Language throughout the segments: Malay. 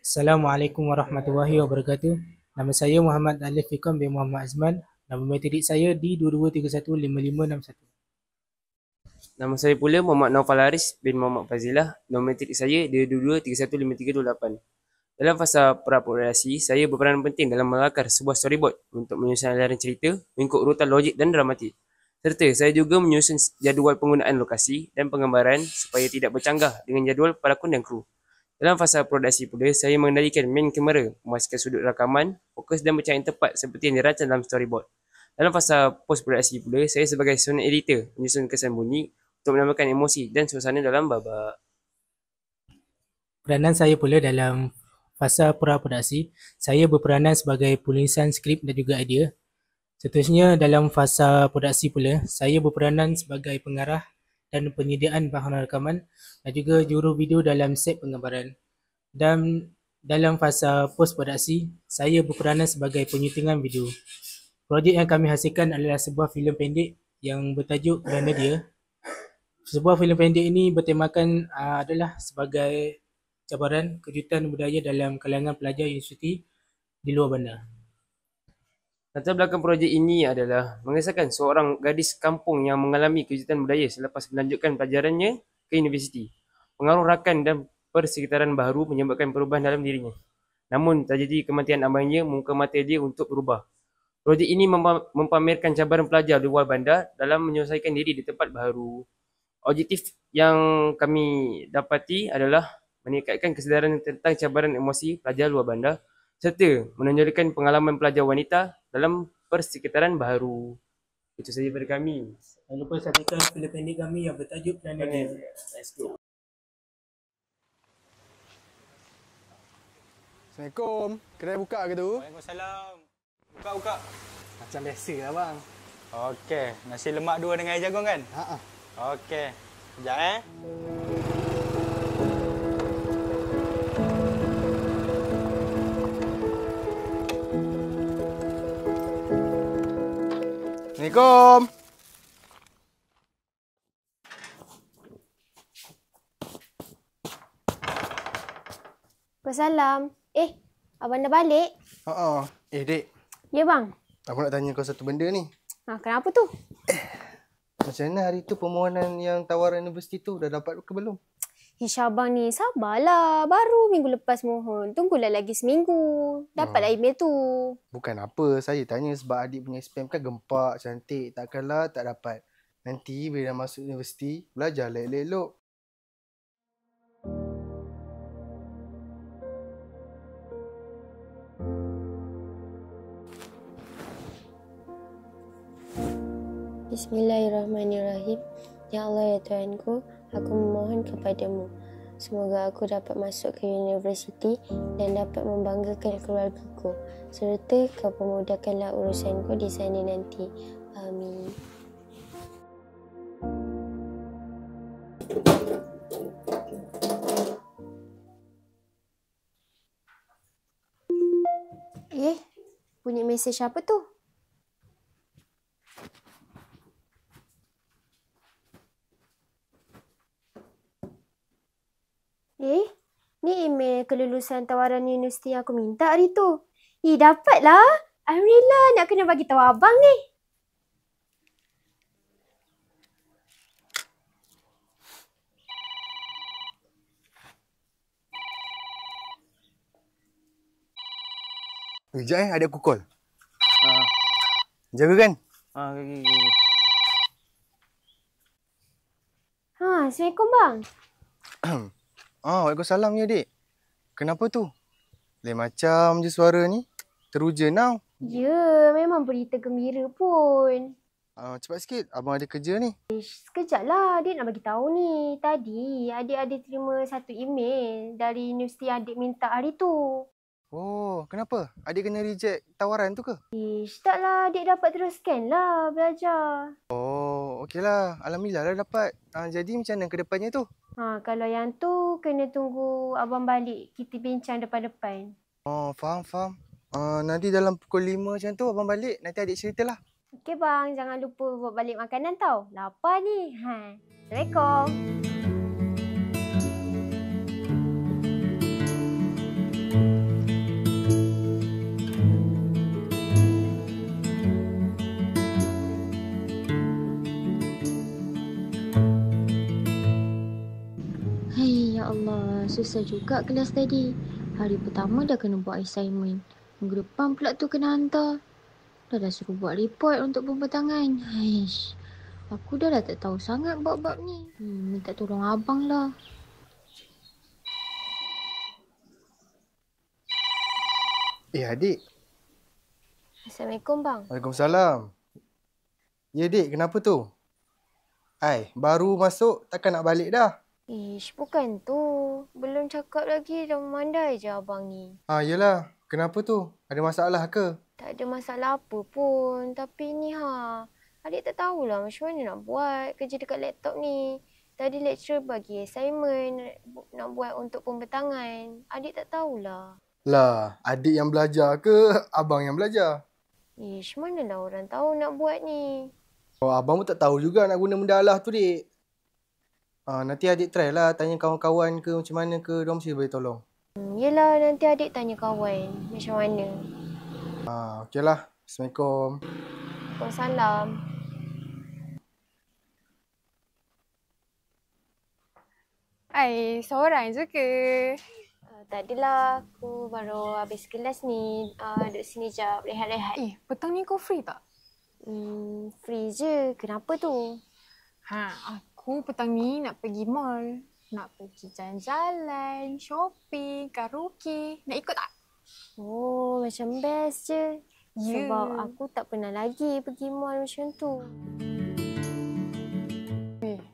Assalamualaikum warahmatullahi wabarakatuh. Nama saya Muhammad Alif Fikam bin Muhammad Azman. Nama metrik saya D22315561. Nama saya pula Muhammad Naufal Haris bin Muhammad Fazilah. Nombor metrik saya D22315328. Dalam fasa pra-produksi, saya berperanan penting dalam melakar sebuah storyboard untuk menyusun aliran cerita mengikut urutan logik dan dramatik. Serta saya juga menyusun jadual penggunaan lokasi dan penggambaran supaya tidak bercanggah dengan jadual pelakon dan kru. Dalam fasa produksi pula, saya mengendalikan main kamera, memastikan sudut rakaman, fokus dan bercahaya yang tepat seperti yang dirancang dalam storyboard. Dalam fasa post produksi pula, saya sebagai sound editor menyusun kesan bunyi untuk menambahkan emosi dan suasana dalam babak. Peranan saya pula dalam fasa pra-produksi, saya berperanan sebagai penulisan skrip dan juga idea. Seterusnya dalam fasa produksi pula, saya berperanan sebagai pengarah dan penyediaan bahan rakaman dan juga juru video dalam set penggambaran. Dan dalam fasa post produksi, saya berperanan sebagai penyuntingan video. Projek yang kami hasilkan adalah sebuah filem pendek yang bertajuk Kerana Dia. Sebuah filem pendek ini bertemakan adalah sebagai cabaran kejutan budaya dalam kalangan pelajar universiti di luar bandar. Latar belakang projek ini adalah mengisahkan seorang gadis kampung yang mengalami kejutan budaya selepas melanjutkan pelajarannya ke universiti. Pengaruh rakan dan persekitaran baru menyebabkan perubahan dalam dirinya. Namun, terjadi kematian abangnya membuka mata dia untuk berubah. Projek ini mempamerkan cabaran pelajar di luar bandar dalam menyelesaikan diri di tempat baru. Objektif yang kami dapati adalah meningkatkan kesedaran tentang cabaran emosi pelajar luar bandar serta menonjolkan pengalaman pelajar wanita dalam persekitaran baru. Itu saja dari kami. Jangan lupa saksikan filem pendek kami yang bertajuk Kerana Dia. Let's go. Assalamualaikum. Kedai buka ke tu? Waalaikumsalam. Buka. Macam biasa lah bang. Okey, nasi lemak 2 dengan air jagung kan? Ha. Okey. Sekejap Assalamualaikum. Waalaikumsalam. Abang dah balik? Ha. Dek. Ya bang. Aku nak tanya kau satu benda ni. Kenapa tu? Macam mana hari tu permohonan yang tawaran universiti tu dah dapat ke belum? Abang ni sabarlah. Baru minggu lepas mohon. Tunggulah lagi seminggu. Dapatlah email tu. Bukan apa. Saya tanya sebab adik punya SPM kan gempak, cantik. Takkanlah tak dapat. Nanti bila dah masuk universiti, belajar elok-elok. Bismillahirrahmanirrahim. Ya Allah, ya Tuhanku, aku memohon kepadamu. Semoga aku dapat masuk ke universiti dan dapat membanggakan keluargaku. Serta kau pemudahkanlah urusanku di sana nanti. Amin. Bunyi mesej apa tu? Ni email kelulusan tawaran universiti yang aku minta hari tu. Dapatlah. Alhamdulillah, nak kena bagi tahu abang ni. Sekejap ada aku call. Jaga kan? Okay. Assalamualaikum bang. Waalaikumsalam ya dek. Kenapa tu? Lain macam je suara ni. Teruja now. Ya, memang berita gembira pun. Cepat sikit, abang ada kerja ni. Sekejap lah, adik nak bagi tahu ni. Tadi adik ada terima satu email dari universiti adik minta hari tu. Oh, kenapa? Adik kena reject tawaran tu ke? Taklah, adik dapat teruskan lah belajar. Oh, okeylah. Alhamdulillah lah dapat. Jadi macam mana ke depannya tu? Kalau yang tu kena tunggu abang balik. Kita bincang depan-depan. Oh, faham. Nanti dalam pukul 5 macam tu abang balik. Nanti adik ceritalah. Okey bang, jangan lupa buat balik makanan tau. Lapar ni. Assalamualaikum. Allah, susah juga kelas tadi. Hari pertama dah kena buat assignment. Minggu depan pula tu kena hantar. Dah suruh buat report untuk pembentangan. Haish, aku dah tak tahu sangat bab-bab ni. Minta tolong abang lah. Adik. Assalamualaikum bang. Waalaikumsalam. Ya, Dik. Kenapa tu? Baru masuk takkan nak balik dah. Ish, bukan tu. Belum cakap lagi dah memandai je abang ni. Yelah. Kenapa tu? Ada masalah ke? Tak ada masalah apa pun. Tapi ni adik tak tahulah macam mana nak buat kerja dekat laptop ni. Tadi lecturer bagi assignment nak buat untuk pembentangan. Adik tak tahulah. Lah, adik yang belajar ke abang yang belajar? Ish, manalah orang tahu nak buat ni. Abang pun tak tahu juga nak guna benda Allah tu, Dik. Nanti adik try lah tanya kawan-kawan ke macam mana ke. Diorang mesti boleh tolong. Yelah, nanti adik tanya kawan macam mana. Okey lah. Assalamualaikum. Waalaikumsalam. Seorang je ke? Tak adalah, aku baru habis kelas ni. Duduk sini jap, rehat-rehat. Petang ni kau free tak? Free je. Kenapa tu? Aku petang ni nak pergi mall. Nak pergi jalan-jalan, shopping, karaoke. Nak ikut tak? Oh, macam best je. Ya. Sebab aku tak pernah lagi pergi mall macam tu.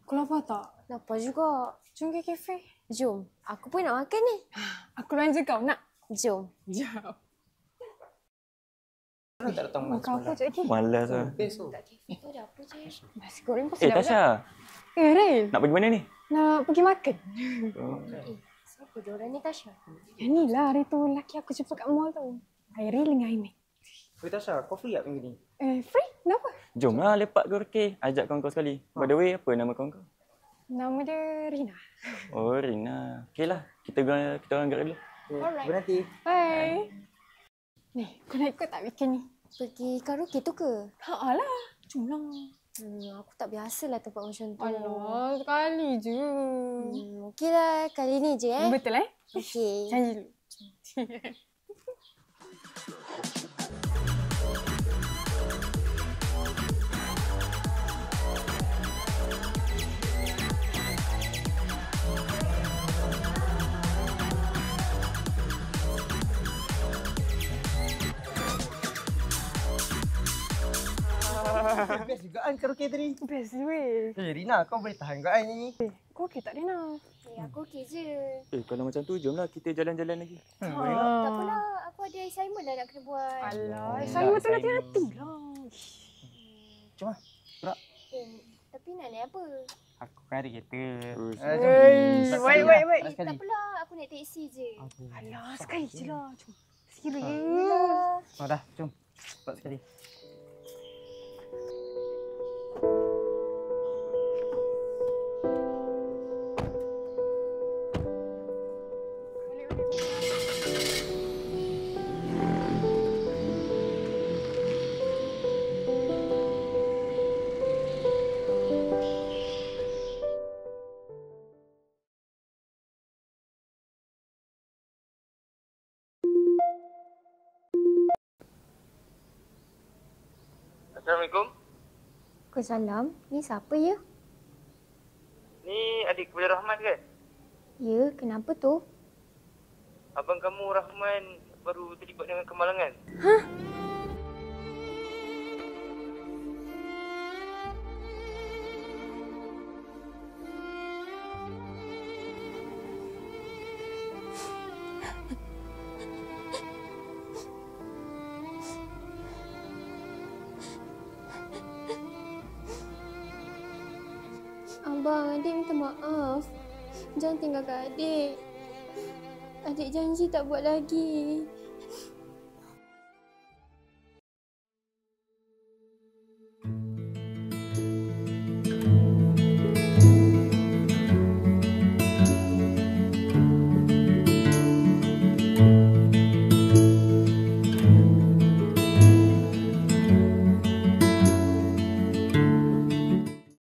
Kau lapar tak? Lapar juga. Jom ke kafe. Jom. Aku pun nak makan ni. Aku belanja kau nak? Jom. Jom. Tak datang Kau aku cakap lagi. Malas lah. Kat kafe tu ada apa je? Nasi goreng pun sedap. Tasha, Ray. nak pergi mana ni? Nak pergi makan. Siapa diorang ni, Tasha? Yang ni lah hari tu lelaki aku jumpa kat mall tu. Ray dengan Aiman. Tasha, kau free tak minggu ni? Free? Kenapa? Jomlah lepak ke Orke. Ajak kawan kau sekali. By the way, apa nama kawan kau? Nama dia Rina. Oh, Rina. Okey lah. Kita orang gerak dulu. Alright. Berhenti. Bye. Ni, kau nak ikut tak weekend ni? Pergi karaoke tu ke? Lah. Jom lah. Aku tak biasalah tempat macam tu. Alah, sekali je. Okey lah, kali ni je Betul Okey. Janji dulu. Best juga kan karaoke tadi. Best weh. Rina, kau boleh tahan juga kan ni? Kau okey tak Rina? Aku okey je. Kalau macam tu, jomlah kita jalan-jalan lagi. Tak apalah, aku ada assignment dah nak kena buat. Alah, saya betul hati-hati lah. Cuma, gerak. Tapi nak naik apa? Aku kan ada kereta. Wait. Tak apalah, aku naik teksi je. Alah, sekali je lah. Cuma serius. Dah, jom. Cepat sekali. Assalamualaikum. Waalaikumsalam. Ni siapa ya? Ni adik kepada Rahman kan? Ya, kenapa tu? Abang kamu Rahman baru terlibat dengan kemalangan. Abang, adik minta maaf. Jangan tinggalkan adik. Adik janji tak buat lagi.